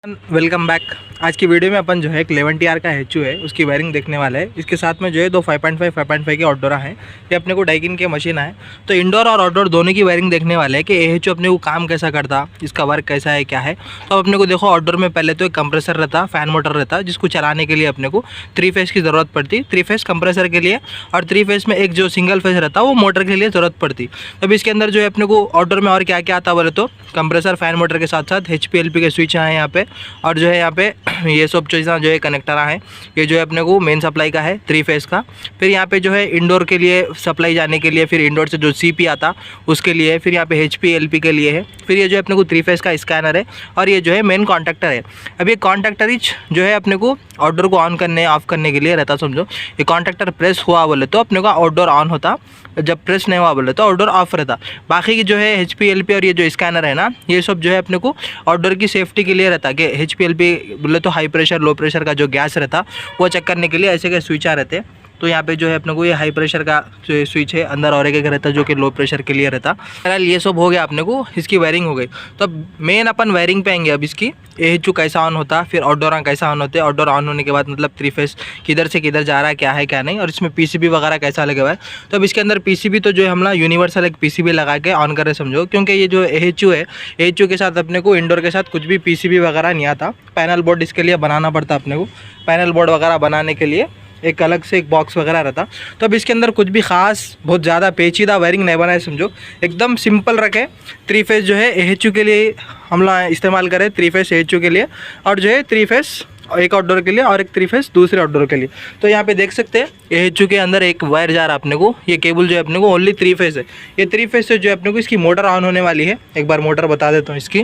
Welcome back. आज की video में अपन जो है एक 11TR का HU है उसकी वायरिंग देखने वाला है। इसके साथ में जो है दो 5.5 के आउटडोर हैं। ये अपने को डाइकिन के मशीन है, तो इंडोर और आउटडोर दोनों की वायरिंग देखने वाले हैं कि HU अपने को काम कैसा करता, इसका वर्क कैसा है, क्या है। तो अपने को देखो, आउटडोर में पहले तो एक कंप्रेसर रहता, फैन मोटर रहता, जिसको चलाने के लिए अपने को 3 फेस की ज़रूरत पड़ती। 3 फेस कंप्रेसर के लिए और 3 फेस में एक जो सिंगल फेस रहता वो मोटर के लिए ज़रूरत पड़ती। तब इसके अंदर जो है अपने को आउटडोर में और क्या क्या आता बोले तो कंप्रेसर, फैन मोटर के साथ साथ HPLP के स्विच हैं यहाँ पे, और जो है यहाँ पे ये सब चीज़ें जो है कनेक्टर हैं। ये जो है अपने को मेन सप्लाई का है 3 फेस का। फिर यहाँ पे जो है इंडोर के लिए सप्लाई जाने के लिए, फिर इंडोर से जो CP आता उसके लिए, फिर यहाँ पे HPLP के लिए है। फिर ये जो है अपने को 3 फेस का स्कैनर है, और ये जो है मेन कॉन्टैक्टर है। अब ये कॉन्टैक्टर ही जो है अपने को आउटडोर को ऑन करने ऑफ करने के लिए रहता। समझो, ये कॉन्टैक्टर प्रेस हुआ बोले तो अपने को आउटडोर ऑन होता, जब प्रेस नहीं हुआ बोले तो आउटडोर ऑफ रहता। बाकी की जो है HPLP और ये जो स्कैनर है ना, ये सब जो है अपने को आउटडोर की सेफ्टी के लिए रहता। कि HPLP बोले तो हाई प्रेशर लो प्रेशर का जो गैस रहता वो चेक करने के लिए ऐसे के स्विच रहते। तो यहाँ पे जो है अपने को ये हाई प्रेशर का जो स्विच है अंदर, और एक रहता जो कि लो प्रेशर के लिए रहता। फिलहाल ये सब हो गया, अपने को इसकी वायरिंग हो गई। तो अब मेन अपन वायरिंग पे आएंगे। अब इसकी HU कैसा ऑन होता, फिर आउटडोर कैसा ऑन होते, आउटडोर ऑन होने के बाद मतलब 3 फेस किधर से किधर जा रहा है, क्या है क्या नहीं, और इसमें PCB वगैरह कैसा लगे हुआ है। तो अब इसके अंदर PCB तो जो है हम ना यूनिवर्सल एक PCB लगा के ऑन कर रहे समझो, क्योंकि ये जो HU है, HU के साथ अपने को इंडोर के साथ कुछ भी PCB वगैरह नहीं आता। पैनल बोर्ड इसके लिए बनाना पड़ता अपने को। पैनल बोर्ड वगैरह बनाने के लिए एक अलग से एक बॉक्स वगैरह रहता। तो अब इसके अंदर कुछ भी खास बहुत ज़्यादा पेचीदा वायरिंग नहीं बनाए समझो, एकदम सिंपल रखे। 3 फेस जो है HU के लिए हम लोग इस्तेमाल करें, 3 फेस HU के लिए, और जो है 3 फेस एक आउटडोर के लिए और एक 3 फेस दूसरे आउटडोर के लिए। तो यहाँ पे देख सकते हैं HU के अंदर एक वायर जा रहा है अपने को। ये केबल जो है अपने को ओनली 3 फेस है। ये 3 फेस से जो है अपने को इसकी मोटर ऑन होने वाली है। एक बार मोटर बता देता हूँ इसकी।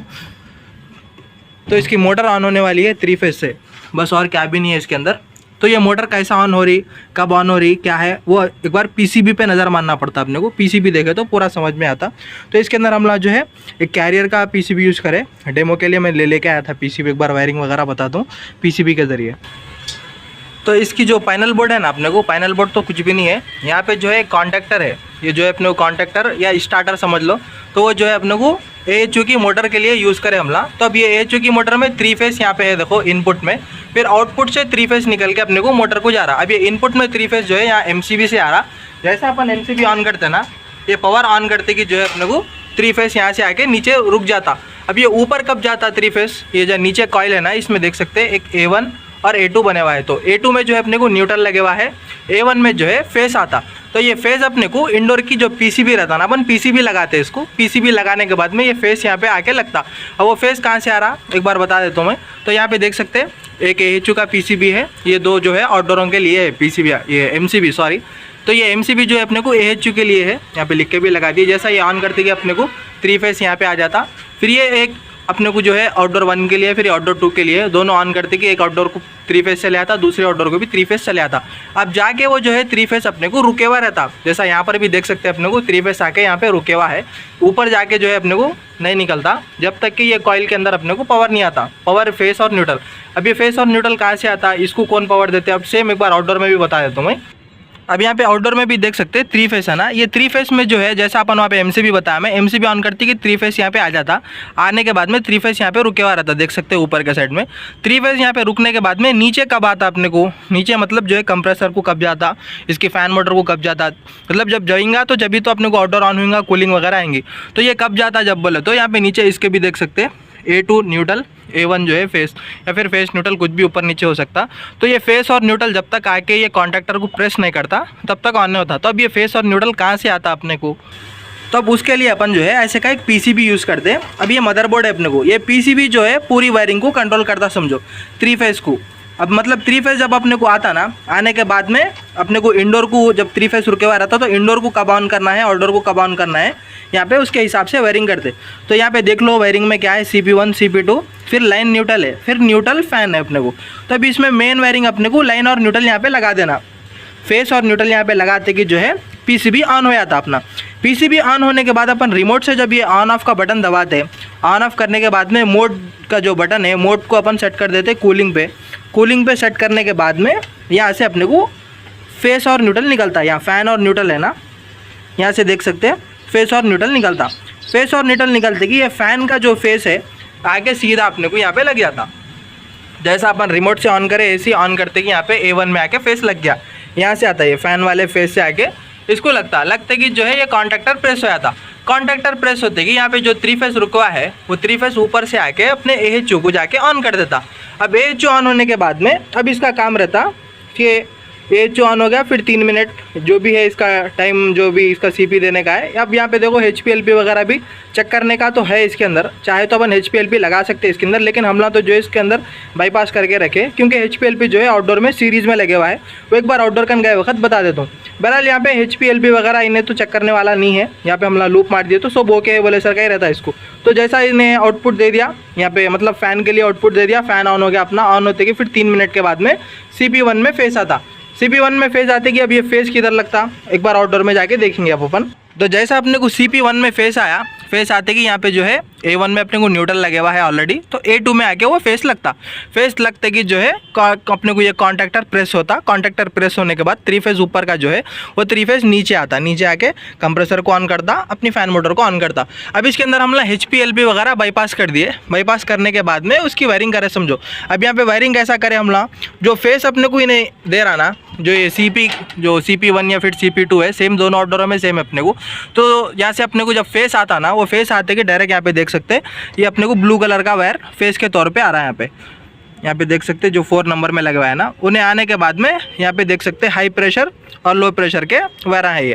तो इसकी मोटर ऑन होने वाली है 3 फेस से, बस, और क्या भी नहीं है इसके अंदर। तो ये मोटर कैसा ऑन हो रही, कब ऑन हो रही, क्या है, वो एक बार PCB पे नज़र मारना पड़ता अपने को। PCB देखे तो पूरा समझ में आता। तो इसके अंदर हम लोग जो है एक कैरियर का PCB यूज़ करें। डेमो के लिए मैं लेके आया था PCB, एक बार वायरिंग वगैरह बता दूँ PCB के ज़रिए। तो इसकी जो पैनल बोर्ड है ना, अपने को पैनल बोर्ड तो कुछ भी नहीं है। यहाँ पे जो है कॉन्टैक्टर है, ये जो है अपने को कॉन्टैक्टर या स्टार्टर समझ लो। तो वो जो है अपने को HU की मोटर के लिए यूज़ करें हमला। तो अब ये HU की मोटर में 3 फेस यहाँ पे है, देखो इनपुट में, फिर आउटपुट से 3 फेस निकल के अपने को मोटर को जा रहा। अब ये इनपुट में 3 फेस जो है यहाँ MCB से आ रहा। जैसा अपन MCB ऑन करते हैं ना, ये पावर ऑन करते कि जो है अपने को 3 फेस यहाँ से आके नीचे रुक जाता। अब ये ऊपर कब जाता 3 फेस, ये जो नीचे कॉइल है ना, इसमें देख सकते हैं एक A1 और A2 बने हुआ है। तो A2 में जो है अपने को न्यूट्रल लगे हुआ है, A1 में जो है फेस आता। तो ये फेस अपने को इंडोर की जो PCB रहता ना, अपन PCB लगाते हैं इसको। PCB लगाने के बाद में ये फेस यहाँ पे आके लगता। अब वो फेस कहाँ से आ रहा एक बार बता देता हूँ मैं। तो यहाँ पे देख सकते हैं एक HU का PCB है, ये दो जो है आउटडोरों के लिए है PCB, ये MCB सॉरी। तो ये MCB जो है अपने को HU के लिए है, यहाँ पे लिख के भी लगा दिए। जैसा ये ऑन करते कि अपने को 3 फेस यहाँ पे आ जाता। फिर ये एक अपने को जो है आउटडोर 1 के लिए, फिर आउटडोर 2 के लिए, दोनों ऑन करते कि एक आउटडोर को 3 फेस चले आता, दूसरे आउटडोर को भी 3 फेस चले आता। अब जाके वो जो है 3 फेस अपने को रुके हुआ रहता। जैसा यहाँ पर भी देख सकते हैं अपने को 3 फेस आके यहाँ पे रुके हुआ है, ऊपर जाके जो है अपने को नहीं निकलता जब तक कि ये कॉइल के अंदर अपने को पावर नहीं आता। पावर फेस और न्यूट्रल। अब ये फेस और न्यूट्रल कहाँ से आता, इसको कौन पावर देते हैं, अब सेम एक बार आउटडोर में भी बता देता हूँ मैं। अब यहाँ पे आउटडोर में भी देख सकते हैं 3 फेस है ना, ये 3 फेस में जो है जैसा अपन वहाँ पे MCB बताया, मैं MCB ऑन करती कि 3 फेस यहाँ पे आ जाता। आने के बाद में 3 फेस यहाँ पे रुके हुआ रहता, देख सकते हैं ऊपर के साइड में। 3 फेस यहाँ पे रुकने के बाद में नीचे कब आता अपने को, नीचे मतलब जो है कंप्रेसर को कब जाता, इसकी फैन मोटर को कब जाता, मतलब जब जाएंगा तो जब भी तो अपने को आउटडोर ऑन होगा, कूलिंग वगैरह आएंगी। तो ये कब जाता जब बोले तो यहाँ पे नीचे इसके भी देख सकते हैं A2 न्यूट्रल, A1 जो है फेस, या फिर फेस न्यूट्रल कुछ भी ऊपर नीचे हो सकता। तो ये फेस और न्यूट्रल जब तक आके ये कॉन्टैक्टर को प्रेस नहीं करता तब तक ऑन नहीं होता। तो अब ये फेस और न्यूट्रल कहाँ से आता अपने को, तो अब उसके लिए अपन जो है ऐसे का एक PCB यूज़ करते हैं। अब ये मदरबोर्ड है अपने को, ये PCB जो है पूरी वायरिंग को कंट्रोल करता समझो, 3 फेस को। अब मतलब 3 फेस जब अपने को आता ना, आने के बाद में अपने को इंडोर को जब 3 फेस रुके हुआ रहता तो इंडोर को कब ऑन करना है, आउटडोर को कब ऑन करना है, यहाँ पे उसके हिसाब से वायरिंग करते। तो यहाँ पे देख लो वायरिंग में क्या है, CP1 CP2, फिर लाइन न्यूट्रल है, फिर न्यूट्रल फैन है अपने को। तो अभी इसमें मेन वायरिंग अपने को लाइन और न्यूट्रल यहाँ पे लगा देना। फेस और न्यूट्रल यहाँ पे लगाते कि जो है PCB ऑन हो जाता अपना। PCB ऑन होने के बाद अपन रिमोट से जब ये ऑन ऑफ का बटन दबाते हैं, ऑन ऑफ करने के बाद में मोड का जो बटन है, मोड को अपन सेट कर देते कूलिंग पे। कूलिंग पे सेट करने के बाद में यहाँ से अपने को फेस और न्यूट्रल निकलता है। यहाँ फैन और न्यूट्रल है ना, यहाँ से देख सकते हैं फेस और न्यूट्रल निकलता। फेस और न्यूट्रल निकलते कि ये फ़ैन का जो फेस है आगे सीधा अपने को यहाँ पे लग जाता। जैसा अपन रिमोट से ऑन करे एसी ऑन करते कि यहाँ पे A1 में आके फेस लग गया, यहाँ से आता है ये फैन वाले फेस से आके इसको लगता कि जो है ये कॉन्टैक्टर प्रेस हो जाता। कॉन्टैक्टर प्रेस होते कि यहाँ पे जो 3 फेस रुका है वो 3 फेस ऊपर से आके अपने AHU को जाके ऑन कर देता। अब AHU ऑन होने के बाद में अब इसका काम रहता कि AHU ऑन हो गया, फिर 3 मिनट जो भी है इसका टाइम, जो भी इसका CP देने का है। अब यहाँ पे देखो HPLP वगैरह भी चेक करने का तो है इसके अंदर, चाहे तो अपन HPLP लगा सकते हैं इसके अंदर, लेकिन हम लोग तो जो है इसके अंदर बाईपास करके रखे, क्योंकि HPLP जो है आउटडोर में सीरीज़ में लगे हुआ है। वो एक बार आउटडोर कन गए वक्त बता देता हूँ। बहरहाल यहाँ पे HPLP वगैरह इन्हें तो चेक करने वाला नहीं है, यहाँ पे हम लोग लूप मार दिए तो सब ओके है बोले सर का ही रहता है इसको। तो जैसा इन्हें आउटपुट दे दिया यहाँ पे, मतलब फ़ैन के लिए आउटपुट दे दिया, फ़ैन ऑन हो गया अपना। ऑन होते कि फिर 3 मिनट के बाद में CP1 में फेस आता। CP1 में फेस आते कि अब ये फेस किधर लगता, एक बार आउटडोर में जाके देखेंगे आप अपन। तो जैसा अपने को CP1 में फेस आया, फेस आते कि यहाँ पे जो है A1 में अपने को न्यूट्रल लगे हुआ है ऑलरेडी, तो A2 में आके वो फेस लगता। फेस लगते कि जो है अपने को ये कॉन्टैक्टर प्रेस होता। कॉन्टैक्टर प्रेस होने के बाद 3 फेस ऊपर का जो है वो 3 फेस नीचे आता। नीचे आके कंप्रेसर को ऑन करता, अपनी फ़ैन मोटर को ऑन करता। अब इसके अंदर हम लोग HPLP वगैरह बाईपास कर दिए। बाईपास करने के बाद में उसकी वायरिंग करे समझो। अब यहाँ पे वायरिंग कैसा करे हम लोग, जो फेस अपने को इन्हें दे रहा ना, जो ये CP1 या फिर CP2 है, सेम दोनों आउटडोरों में सेम अपने को। तो यहाँ से अपने को जब फेस आता ना, वो फेस आते कि डायरेक्ट यहाँ पे देख सकते हैं ये अपने को ब्लू कलर का वायर फेस के तौर पे आ रहा है। यहाँ पे देख सकते हैं जो 4 नंबर में लगा हुआ है ना, उन्हें आने के बाद में यहाँ पे देख सकते हैं हाई प्रेशर और लो प्रेशर के वायर है।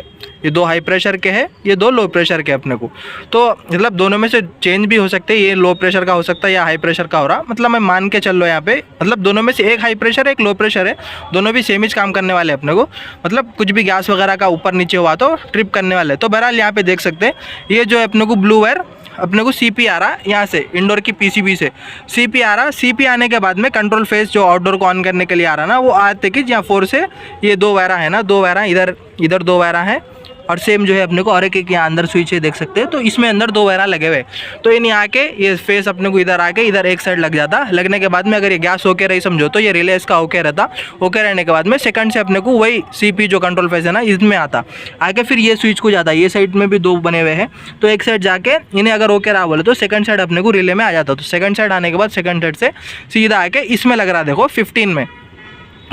ये 2 हाई प्रेशर के हैं, ये 2 लो प्रेशर के अपने को। तो मतलब दोनों में से चेंज भी हो सकते हैं, ये लो प्रेशर का हो सकता है या हाई प्रेशर का हो रहा, मतलब मैं मान के चल लो यहाँ पे, मतलब दोनों में से एक हाई प्रेशर एक लो प्रेशर है, दोनों भी सेम ही काम करने वाले अपने को। मतलब कुछ भी गैस वगैरह का ऊपर नीचे हुआ तो ट्रिप करने वाले। तो बहरहाल यहाँ पे देख सकते हैं ये जो है अपने को ब्लू वायर अपने को CP आ रहा, यहाँ से इंडोर की PCB से CP आ रहा। CP आने के बाद में कंट्रोल फेस जो आउटडोर को ऑन करने के लिए आ रहा ना, वो आते कि जहाँ 4 से ये 2 वायरा है ना, 2 वायरा इधर 2 वायरा है, और सेम जो है अपने को और एक यहाँ अंदर स्विच है देख सकते हैं। तो इसमें अंदर 2 वायरा लगे हुए, तो ये नहीं आके ये फेस अपने को इधर आके इधर एक साइड लग जाता। लगने के बाद में अगर ये गैस ओके रही समझो तो ये रिले इसका ओके रहता। ओके रहने के बाद में सेकंड से अपने को वही CP जो कंट्रोल फेस है ना इसमें आता, आके फिर ये स्विच को जाता। ये साइड में भी 2 बने हुए हैं, तो एक साइड जाके इन्हें अगर ओके रहा बोले तो सेकंड साइड अपने को रिले में आ जाता। तो सेकंड साइड आने के बाद सेकंड साइड से सीधा आके इसमें लग रहा, देखो 15 में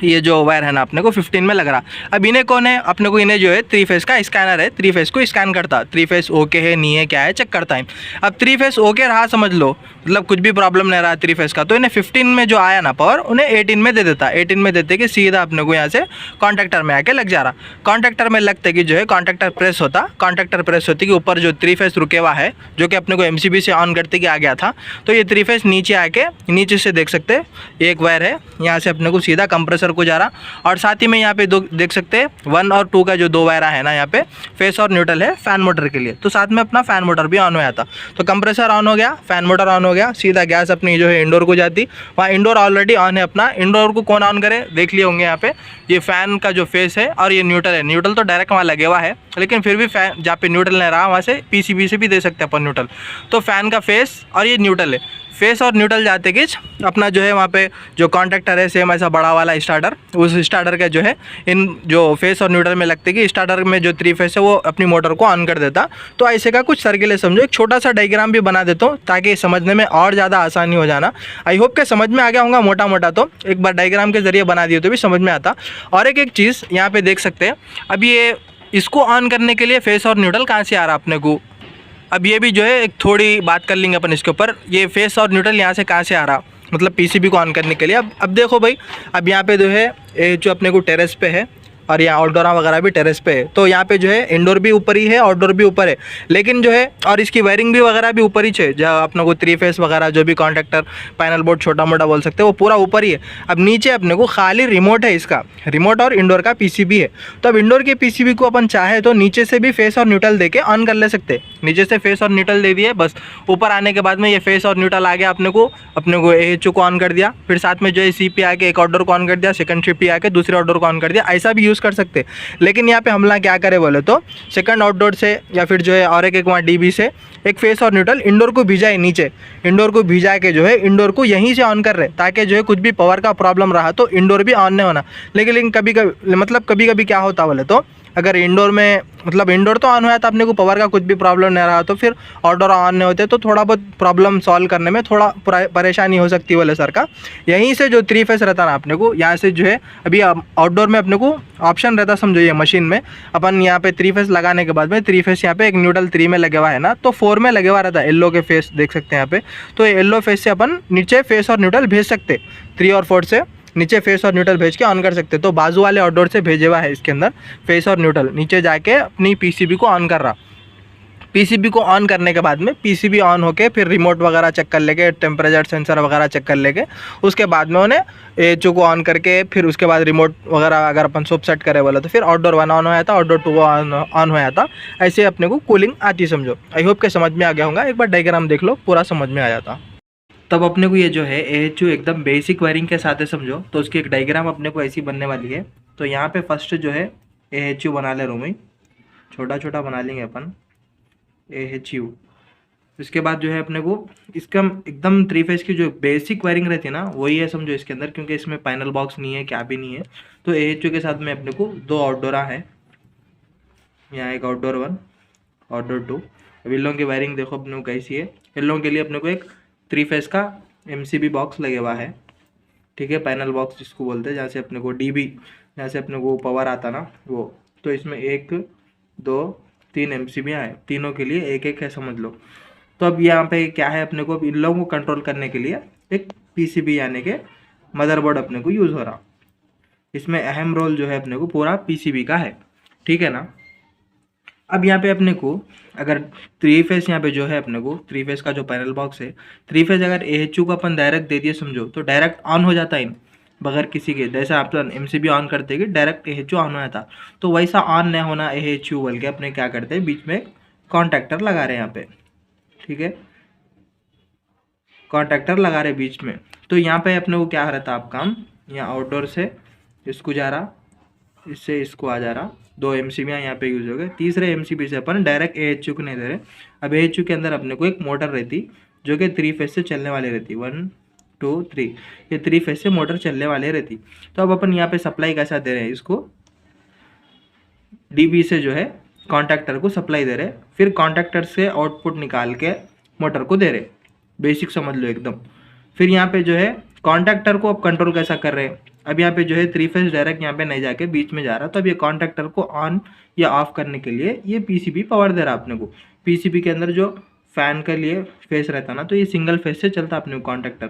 ये जो वायर है ना अपने को 15 में लग रहा। अब इन्हें कौन है, अपने को इन्हें जो है 3 फेस का स्कैनर है, 3 फेस को स्कैन करता। 3 फेस ओके है नहीं है क्या है चेक करता है। अब 3 फेस ओके रहा समझ लो, मतलब कुछ भी प्रॉब्लम नहीं रहा 3 फेस का, तो इन्हें 15 में जो आया ना पावर उन्हें 18 में दे देता। 18 में देते कि सीधा अपने को यहाँ से कॉन्टैक्टर में आके लग जा रहा। कॉन्टैक्टर में लगते कि जो है कॉन्टैक्टर प्रेस होता। कॉन्टैक्टर प्रेस होती कि ऊपर जो 3 फेस रुके हुआ है जो कि अपने को MCB से ऑन करते कि आ गया था, तो ये 3 फेस नीचे आके नीचे से देख सकते एक वायर है यहाँ से अपने को सीधा कंप्रेसर को जा रहा। और साथ ही में यहाँ पे 2 देख सकते हैं 1 और 2 का जो 2 वायरा है ना यहाँ पे फेस और न्यूट्रल है फैन मोटर के लिए। तो साथ में अपना फैन मोटर भी ऑन हो जाता। तो कंप्रेसर ऑन हो गया, फैन मोटर ऑन हो गया, सीधा गैस अपनी जो है इंडोर को जाती। वहाँ इंडोर ऑलरेडी ऑन है अपना। इंडोर को कौन ऑन करे देख लिए होंगे यहाँ पे, ये फैन का जो फेस है और ये न्यूट्रल है। न्यूट्रल तो डायरेक्ट वहाँ लगे हुआ है, लेकिन फिर भी फैन जहाँ पे न्यूट्रल नहीं रहा वहाँ से PCB से भी दे सकते हैं अपन न्यूट्रल। तो फैन का फेस और ये न्यूट्रल है, फेस और न्यूट्रल जाते कि अपना जो है वहाँ पे जो कॉन्टैक्टर है सेम ऐसा बड़ा वाला स्टार्टर, उस स्टार्टर का जो है इन जो फेस और न्यूट्रल में लगते कि स्टार्टर में जो 3 फेस है वो अपनी मोटर को ऑन कर देता। तो ऐसे का कुछ सर्किल है समझो। एक छोटा सा डायग्राम भी बना देता हूँ ताकि समझने में और ज़्यादा आसानी हो जाना। आई होप के समझ में आ गया होगा मोटा मोटा, तो एक बार डायग्राम के जरिए बना दिए तो भी समझ में आता। और एक चीज़ यहाँ पर देख सकते हैं, अब ये इसको ऑन करने के लिए फेस और न्यूट्रल कहाँ से आ रहा अपने को, अब ये भी जो है एक थोड़ी बात कर लेंगे अपन इसके ऊपर। ये फेस और न्यूट्रल यहाँ से कहाँ से आ रहा, मतलब PCB को ऑन करने के लिए। अब देखो भाई, अब यहाँ पे जो है ये जो अपने को टेरेस पे है और यहाँ आउटडोर वगैरह भी टेरेस पे है, तो यहाँ पे जो है इंडोर भी ऊपर ही है आउटडोर भी ऊपर है, लेकिन जो है और इसकी वायरिंग भी वगैरह भी ऊपर ही है। जहाँ अपने को 3 फेस वगैरह जो भी कॉन्टैक्टर पैनल बोर्ड छोटा मोटा बोल सकते हैं वो पूरा ऊपर ही है। अब नीचे अपने को खाली रिमोट है, इसका रिमोट और इंडोर का PCB है। तो अब इंडोर के PCB को अपन चाहे तो नीचे से भी फेस और न्यूट्रल दे के ऑन कर ले सकते। नीचे से फेस और न्यूट्रल दे दिए, बस ऊपर आने के बाद में ये फेस और न्यूट्रल आ गया अपने को AHU को ऑन कर दिया, फिर साथ में जो है CP आके एक आउटडोर को ऑन कर दिया, सेकंड CP आके दूसरे आउटडोर को ऑन कर दिया। ऐसा भी यूज़ कर सकते। लेकिन यहाँ पे हमला क्या करे बोले तो सेकंड आउटडोर से या फिर जो है और एक वहाँ DB से एक फेस और न्यूट्रल इंडोर को भिजाए, नीचे इंडोर को भिजा के जो है इंडोर को यहीं से ऑन कर रहे, ताकि जो है कुछ भी पावर का प्रॉब्लम रहा तो इंडोर भी ऑन नहीं होना। लेकिन कभी कभी क्या होता बोले तो अगर इंडोर में मतलब इंडोर तो ऑन हुआ था, अपने को पावर का कुछ भी प्रॉब्लम नहीं रहा, तो फिर आउटडोर ऑन नहीं होते तो थोड़ा बहुत प्रॉब्लम सॉल्व करने में थोड़ा परेशानी हो सकती है बोले सर का। यहीं से जो 3 फेस रहता ना अपने को, यहाँ से जो है अभी आउटडोर में अपने को ऑप्शन रहता, समझो ये मशीन में अपन यहाँ पे 3 फेस लगाने के बाद में 3 फेस यहाँ पे एक न्यूट्रल 3 में लगे हुआ है ना, तो 4 में लगे हुआ रहता है येलो के फेस, देख सकते हैं यहाँ पे। तो येलो फेस से अपन नीचे फेस और न्यूट्रल भेज सकते, 3 और 4 से नीचे फेस और न्यूट्रल भेज के ऑन कर सकते। तो बाजू वाले आउटडोर से भेजे हुआ है इसके अंदर फेस और न्यूट्रल, नीचे जाके अपनी पीसीबी को ऑन कर रहा। पीसीबी को ऑन करने के बाद में पीसीबी ऑन होके फिर रिमोट वगैरह चेक कर लेके, टेम्परेचर सेंसर वगैरह चेक कर लेके, उसके बाद में उन्हें एचओ को ऑन करके फिर उसके बाद रिमोट वगैरह अगर अपन सब सेट करे बोला तो फिर आउटडोर 1 ऑन होया था, आउटडोर 2 ऑन होया था। ऐसे अपने को कूलिंग आती, समझो। आई होप के समझ में आ गया होगा, एक बार डायग्राम देख लो पूरा समझ में आ जाता। तब अपने को ये जो है एएचयू एकदम बेसिक वायरिंग के साथ है, समझो। तो उसकी एक डायग्राम अपने को ऐसी बनने वाली है। तो यहाँ पे फर्स्ट जो है एएचयू बना ले रूम ही, छोटा छोटा बना लेंगे अपन एएचयू। इसके बाद जो है अपने को इसका एकदम 3 फेस की जो बेसिक वायरिंग रहती है ना वही है, समझो इसके अंदर, क्योंकि इसमें पैनल बॉक्स नहीं है, क्या भी नहीं है। तो एएचयू के साथ में अपने को 2 आउटडोरा है, यहाँ एक आउटडोर 1 आउटडोर 2। अब इन लोगों की वायरिंग देखो अपने को कैसी है। इन लोगों के लिए अपने को एक 3 फेस का एमसीबी बॉक्स लगे हुआ है, ठीक है, पैनल बॉक्स जिसको बोलते हैं, जहाँ से अपने को डीबी, जहाँ से अपने को पावर आता ना वो। तो इसमें 1 2 3 एमसीबी हैं, तीनों के लिए एक एक है, समझ लो। तो अब यहाँ पे क्या है, अपने को इन लोगों को कंट्रोल करने के लिए एक पीसीबी यानी कि मदरबोर्ड अपने को यूज़ हो रहा। इसमें अहम रोल जो है अपने को पूरा पीसीबी का है, ठीक है ना। अब यहाँ पे अपने को अगर 3 फेस यहाँ पे जो है अपने को 3 फेस का जो पैनल बॉक्स है, 3 फेस अगर एएचयू को अपन डायरेक्ट दे दिए, समझो, तो डायरेक्ट ऑन हो जाता है बगैर किसी के। जैसा अपन एमसीबी ऑन करते कि डायरेक्ट एएचयू ऑन होया था, तो वैसा ऑन नहीं होना एएचयू बोल के अपने क्या करते हैं, बीच में कॉन्टैक्टर लगा रहे हैं यहाँ पे, ठीक है, कॉन्टैक्टर लगा रहे बीच में। तो यहाँ पे अपने को क्या रहता आप काम, यहाँ आउटडोर से इसको जा रहा, इससे इसको आ जा रहा, 2 एमसीबी यहाँ पे यूज हो गए। तीसरे एमसीबी से अपन डायरेक्ट एएचयू को नहीं दे रहे। अब एएचयू के अंदर अपने को एक मोटर रहती जो कि 3 फेस से चलने वाली रहती, 1 2 3, ये 3 फेस से मोटर चलने वाले रहती। तो अब अपन यहाँ पे सप्लाई कैसा दे रहे हैं, इसको डीबी से जो है कॉन्टैक्टर को सप्लाई दे रहे, फिर कॉन्टैक्टर से आउटपुट निकाल के मोटर को दे रहे। बेसिक समझ लो एकदम। फिर यहाँ पे जो है कॉन्टैक्टर को अब कंट्रोल कैसा कर रहे हैं, अब यहाँ पे जो है 3 फेस डायरेक्ट यहाँ पे नहीं जाके बीच में जा रहा। तो अब ये कॉन्टैक्टर को ऑन या ऑफ करने के लिए ये पीसीबी पावर दे रहा अपने को। पीसीबी के अंदर जो फैन के लिए फेस रहता ना, तो ये सिंगल फेस से चलता अपने को कॉन्टैक्टर,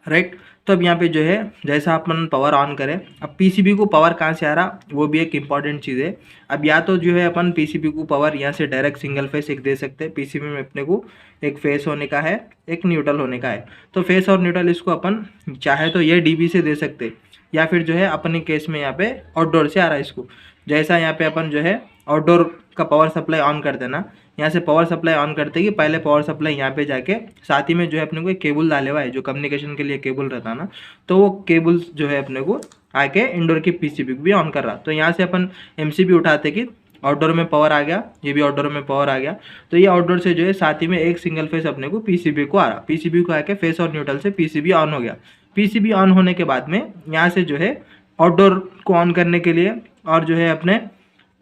राइट। तो अब यहाँ पे जो है जैसा अपन पावर ऑन करें, अब पीसीबी को पावर कहाँ से आ रहा, वो भी एक इंपॉर्टेंट चीज़ है। अब या तो जो है अपन पीसीबी को पावर यहाँ से डायरेक्ट सिंगल फेस एक दे सकते हैं। पीसीबी में अपने को एक फेस होने का है, एक न्यूट्रल होने का है। तो फेस और न्यूट्रल इसको अपन चाहे तो ये डीबी से दे सकते, या फिर जो है अपने केस में यहाँ पे आउटडोर से आ रहा है इसको। जैसा यहाँ पे अपन जो है आउटडोर का पावर सप्लाई ऑन कर देना, यहाँ से पावर सप्लाई ऑन करते कि पहले पावर सप्लाई यहाँ पे जाके साथ ही में जो है अपने को एक केबल डाले हुआ है, जो कम्युनिकेशन के लिए केबल रहता ना, तो वो केबल जो है अपने को आके इंडोर की पीसीबी भी ऑन कर रहा। तो यहाँ से अपन एमसीबी उठाते कि आउटडोर में पावर आ गया, ये भी आउटडोर में पावर आ गया। तो ये आउटडोर से जो है साथ ही में एक सिंगल फेस अपने को पीसीबी को आ रहा, पीसीबी को आके फेस और न्यूट्रल से पीसीबी ऑन हो गया। पीसीबी ऑन होने के बाद में यहाँ से जो है आउटडोर को ऑन करने के लिए और जो है अपने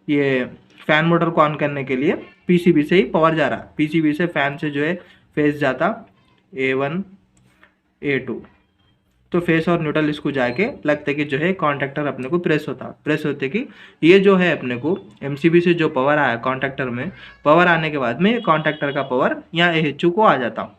ये फैन मोटर को ऑन करने के लिए पीसीबी से ही पावर जा रहा। पीसीबी से फैन से जो है फेस जाता A1 A2, तो फेस और न्यूट्रल इसको जाके लगते कि जो है कॉन्टैक्टर अपने को प्रेस होते कि ये जो है अपने को एमसीबी से जो पावर आया कॉन्टैक्टर में, पावर आने के बाद में कॉन्टैक्टर का पावर यहाँ एएचयू को आ जाता।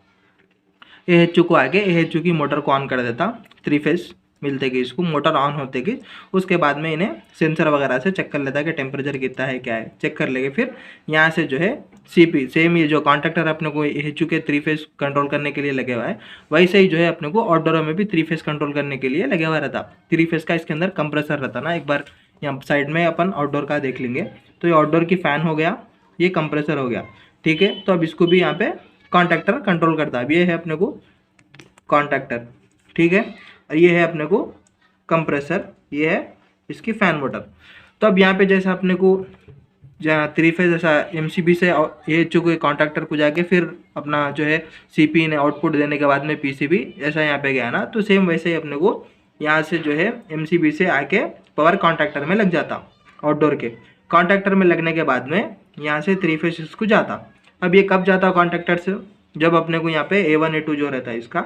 एएचयू को आके एएचयू की मोटर को ऑन कर देता, 3 फेस मिलते कि इसको मोटर ऑन होते कि उसके बाद में इन्हें सेंसर वगैरह से चेक कर लेता है कि टेम्परेचर कितना है, क्या है, चेक कर लेंगे। फिर यहाँ से जो है सीपी सेम ये जो कॉन्टैक्टर अपने को एएचयू के 3 फेस कंट्रोल करने के लिए लगे हुआ है, वैसे ही जो है अपने को आउटडोर में भी 3 फेस कंट्रोल करने के लिए लगे हुआ रहता। 3 फेस का इसके अंदर कंप्रेसर रहता ना, एक बार यहाँ साइड में अपन आउटडोर का देख लेंगे। तो ये आउटडोर की फैन हो गया, ये कंप्रेसर हो गया, ठीक है। तो अब इसको भी यहाँ पे कॉन्टैक्टर कंट्रोल करता है। अब ये है अपने को कॉन्टैक्टर, ठीक है, और ये है अपने को कंप्रेसर, ये है इसकी फैन मोटर। तो अब यहाँ पे जैसा अपने को जहाँ 3 फेस जैसा एमसीबी से एएचयू के कॉन्टैक्टर को जाके फिर अपना जो है सीपी ने आउटपुट देने के बाद में पीसीबी ऐसा यहाँ पे गया ना, तो सेम वैसे ही अपने को यहाँ से जो है एमसीबी से आके पावर कॉन्टैक्टर में लग जाता। आउटडोर के कॉन्टैक्टर में लगने के बाद में यहाँ से 3 फेस इसको जाता। अब ये कब जाता कॉन्टैक्टर से, जब अपने को यहाँ पे A1 A2 जो रहता है इसका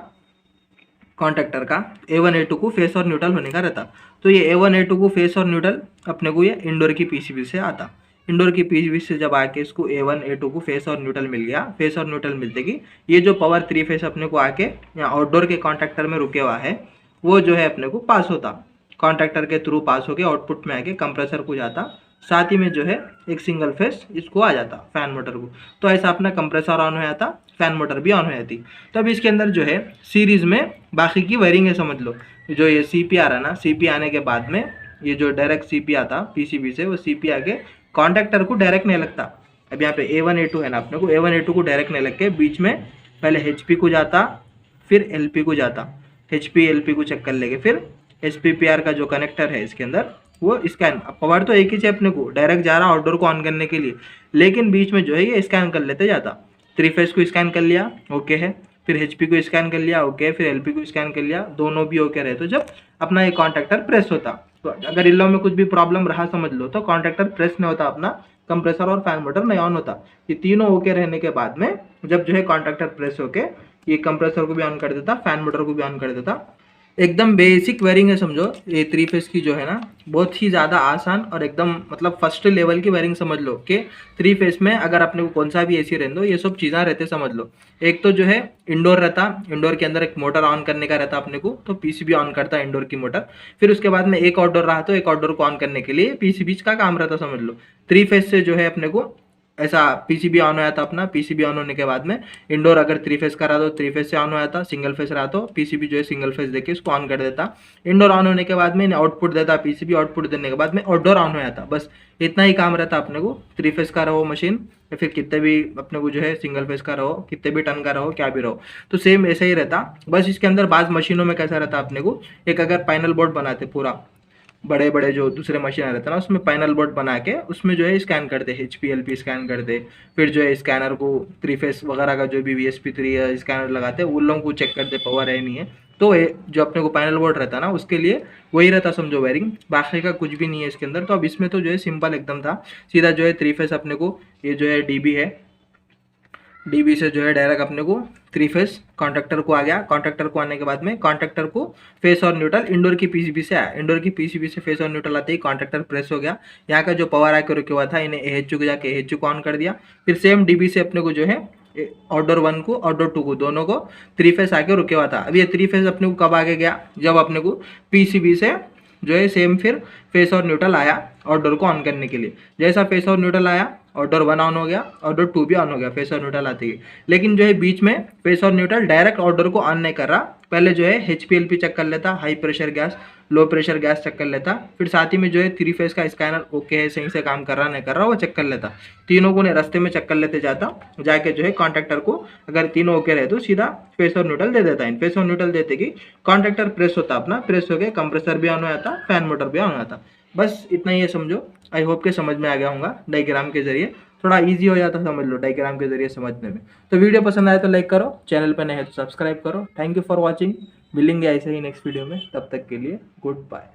कॉन्टैक्टर का A1 A2 को फेस और न्यूट्रल होने का रहता। तो ये A1 A2 को फेस और न्यूट्रल अपने को ये इंडोर की पीसीबी से आता। इंडोर की पीसीबी से जब आके इसको A1 A2 को फेस और न्यूट्रल मिल गया, फेस और न्यूट्रल मिलते कि ये जो पावर 3 फेस अपने को आके यहाँ आउटडोर के कॉन्टैक्टर में रुके हुआ है वो जो है अपने को पास होता, कॉन्टैक्टर के थ्रू पास होके आउटपुट में आके कंप्रेसर को जाता, साथ ही में जो है एक सिंगल फेस इसको आ जाता फैन मोटर को। तो ऐसा अपना कंप्रेसर ऑन हो जाता, फैन मोटर भी ऑन हो जाती। तो अब इसके अंदर जो है सीरीज में बाकी की वायरिंग है समझ लो। जो ये सीपी आ रहा ना, सीपी आने के बाद में ये जो डायरेक्ट सीपी आता पीसीबी से, वो सीपी आके कॉन्टैक्टर को डायरेक्ट नहीं लगता। अब यहाँ पे A1 A2 है ना, अपने को A1 A2 को डायरेक्ट नहीं लग के बीच में पहले HP को जाता, फिर LP को जाता, HP LP को चेक कर लेके फिर SPPR का जो कनेक्टर है इसके अंदर वो स्कैन। पावर तो एक ही है अपने को, डायरेक्ट जा रहा आउटडोर को ऑन करने के लिए, लेकिन बीच में जो है ये स्कैन कर लेते जाता। 3 फेस को स्कैन कर लिया, ओके है, फिर HP को स्कैन कर लिया, ओके, फिर LP को स्कैन कर लिया, दोनों भी ओके रहे तो जब अपना ये कॉन्टैक्टर प्रेस होता। तो अगर इन लोगों में कुछ भी प्रॉब्लम रहा समझ लो तो कॉन्टैक्टर प्रेस नहीं होता, अपना कंप्रेसर और फैन मोटर नहीं ऑन होता। ये तीनों ओके रहने के बाद में जब जो है कॉन्टैक्टर प्रेस होके ये कंप्रेसर को भी ऑन कर देता, फैन मोटर को भी ऑन कर देता। एकदम बेसिक वायरिंग है समझो ये 3 फेस की जो है ना, बहुत ही ज़्यादा आसान और एकदम मतलब फर्स्ट लेवल की वायरिंग समझ लो कि 3 फेस में अगर अपने को कौन सा भी एसी रहने दो ये सब चीज़ें रहते समझ लो। एक तो जो है इंडोर रहता, इंडोर के अंदर एक मोटर ऑन करने का रहता अपने को, तो पीसीबी ऑन करता है इंडोर की मोटर। फिर उसके बाद में एक आउटडोर रहा तो एक आउटडोर को ऑन करने के लिए पीसीबी का काम रहता समझ लो। 3 फेस से जो है अपने को ऐसा पीसीबी ऑन हो जाता अपना। पीसीबी ऑन होने के बाद में इंडोर अगर 3 फेस का रहा तो 3 फेस से ऑन हो जाता, सिंगल फेस रहा तो पीसीबी जो है सिंगल फेस देके इसको ऑन कर देता। इंडोर ऑन होने के बाद में आउटपुट देता पीसीबी, आउटपुट देने के बाद में आउटडोर ऑन हो जाता। बस इतना ही काम रहता अपने को। 3 फेस का रहो मशीन या फिर कितने भी अपने को जो है सिंगल फेस का रहो, कितने भी टन का रहो, क्या भी रहो, तो सेम ऐसा ही रहता। बस इसके अंदर बाज़ मशीनों में कैसा रहता अपने को, एक अगर पैनल बोर्ड बनाते पूरा बड़े बड़े जो दूसरे मशीन रहते हैं ना उसमें पैनल बोर्ड बना के उसमें जो है स्कैन करते, HPLP स्कैन करते, फिर जो है स्कैनर को 3 फेस वगैरह का जो भी VSP3 स्कैनर लगाते उन लोगों को चेक करते पावर है नहीं है। तो जो अपने को पैनल बोर्ड रहता ना उसके लिए वही रहता समझो वायरिंग, बाकी का कुछ भी नहीं है इसके अंदर। तो अब इसमें तो जो है सिंपल एकदम था, सीधा जो है 3 फेस अपने को ये जो है DB है, DB से जो है डायरेक्ट अपने को 3 फेस कॉन्टैक्टर को आ गया। कॉन्टैक्टर को आने के बाद में कॉन्टैक्टर को फेस और न्यूट्रल इंडोर की पीसीबी से आया। इंडोर की पीसीबी से फेस और न्यूट्रल आते ही कॉन्टैक्टर प्रेस हो गया। यहाँ का जो पावर आके रुके हुआ था इन्हें AHU को जाके AHU को ऑन कर दिया। फिर सेम DB से अपने को जो है आउटडोर 1 को आउटडोर 2 को दोनों को 3 फेस आके रुके हुआ था। अब ये 3 फेस अपने को कब आगे गया, जब अपने को पीसीबी से जो है सेम फिर फेस और न्यूट्रल आया आउटडोर को ऑन करने के लिए। जैसा फेस और न्यूट्रल आया आउटडोर 1 ऑन हो गया, आउटडोर 2 भी ऑन हो गया फेस और न्यूट्रल आते ही। लेकिन जो है बीच में फेस और न्यूट्रल डायरेक्ट आउटडोर को ऑन नहीं कर रहा, पहले जो है HPLP चेक कर लेता, high pressure gas, low pressure gas check कर लेता, फिर साथ ही में जो है 3 फेस का स्कैनर ओके है, सही से काम कर रहा नहीं कर रहा वो चेक कर लेता। तीनों को ने रास्ते में चेक कर लेते जाता, जाके जो है कॉन्टैक्टर को अगर तीनों ओके रहे तो सीधा फेस और न्यूट्रल दे देता है। फेस और न्यूट्रल देते कि कॉन्टैक्टर प्रेस होता अपना, प्रेस हो गया, कंप्रेसर भी ऑन हो जाता, फैन मोटर भी ऑन हो जाता। बस इतना ही है समझो। आई होप के समझ में आ गया होगा, डायग्राम के जरिए थोड़ा इजी हो जाता समझ लो डायग्राम के जरिए समझने में। तो वीडियो पसंद आए तो लाइक करो, चैनल पर नए हैं तो सब्सक्राइब करो। थैंक यू फॉर वॉचिंग, मिलेंगे ऐसे ही नेक्स्ट वीडियो में, तब तक के लिए गुड बाय।